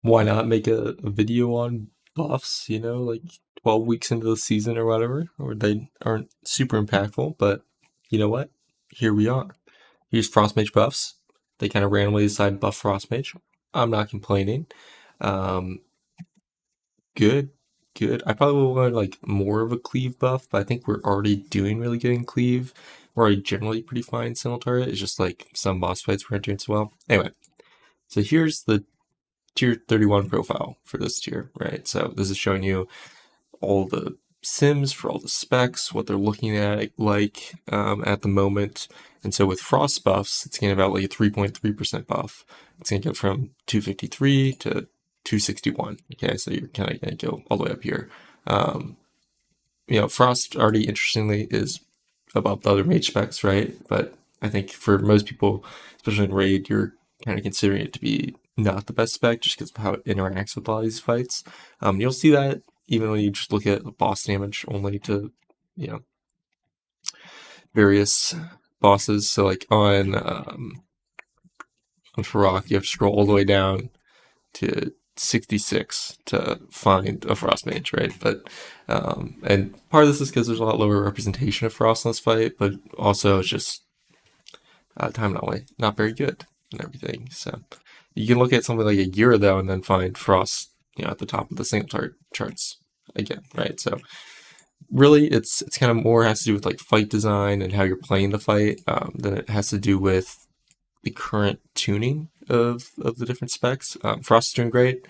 Why not make a video on buffs, you know, like 12 weeks into the season or whatever, or they aren't super impactful, but you know what? Here we are. Here's Frost Mage buffs. They kind of randomly decide buff Frost Mage. I'm not complaining. Um, good, good. I probably will want like more of a cleave buff, but I think we're already doing really good in cleave. We're already generally pretty fine single turret. It's just like some boss fights we're entering as well. Anyway, so here's the tier 31 profile for this tier, right? So this is showing you all the sims for all the specs, what they're looking at at the moment. And so with frost buffs, it's getting about like a 3.3% buff. It's going to go from 253 to 261. Okay, so you're kind of going to go all the way up here. Frost already interestingly is above the other mage specs, right? But I think for most people, especially in raid, you're kind of considering it to be not the best spec just because of how it interacts with a lot of these fights. You'll see that even when you just look at boss damage only to, you know, various bosses. So like on Farok, you have to scroll all the way down to 66 to find a Frost Mage, right? But and part of this is because there's a lot lower representation of Frost in this fight, but also it's just time anomaly, not very good and everything. So you can look at something like a Gira though, and then find Frost, at the top of the single target charts again, right? So really, it's kind of more has to do with like fight design and how you're playing the fight than it has to do with the current tuning of the different specs. Frost is doing great.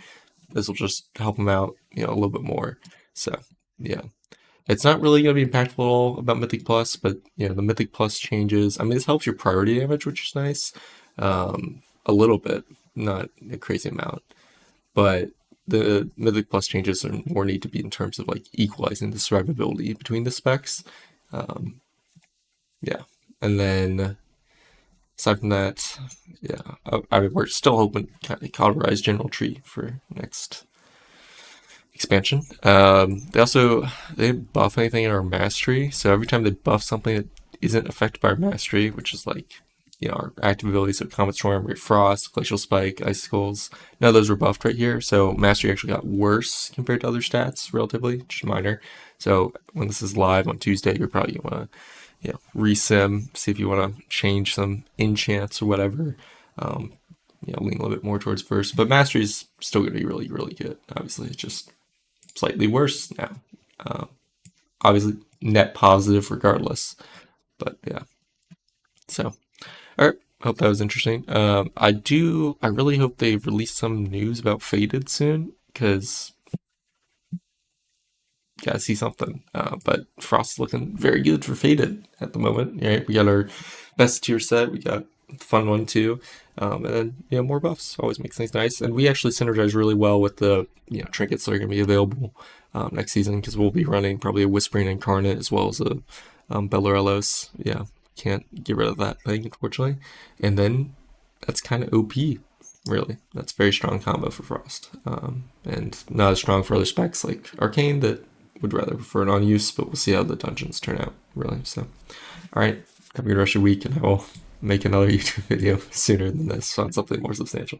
This will just help him out, a little bit more. So yeah, it's not really going to be impactful at all about Mythic Plus, but the Mythic Plus changes. I mean, this helps your priority damage, which is nice, a little bit, not a crazy amount, but the Mythic Plus changes are more need to be in terms of like equalizing the survivability between the specs. Um, yeah, and then aside from that, yeah, I mean, we're still hoping to kind of cauterize General Tree for next expansion. They didn't buff anything in our mastery, so every time they buff something that isn't affected by our mastery, which is like our active abilities of Comet Storm, Frost, Glacial Spike, Icicles, none of those were buffed right here. So mastery actually got worse compared to other stats, relatively, just minor. So when this is live on Tuesday, you're probably gonna want to resim, see if you want to change some enchants or whatever. Um, lean a little bit more towards first, but mastery is still going to be really, really good. Obviously, it's just slightly worse now. Um, Obviously, net positive regardless. But yeah. So, all right. Hope that was interesting. I really hope they release some news about Faded soon because gotta see something. But Frost's looking very good for Faded at the moment. Right, we got our best tier set. We got the fun one too, and then more buffs always makes things nice. And we actually synergize really well with the trinkets that are going to be available next season because we'll be running probably a Whispering Incarnate as well as a Bellorelos. Yeah, can't get rid of that thing unfortunately. And then that's kind of OP. Really, that's a very strong combo for Frost, and not as strong for other specs like Arcane that would rather prefer it on use, but we'll see how the dungeons turn out, really. So, all right, have a good rest of your week, and I will make another YouTube video sooner than this on something more substantial.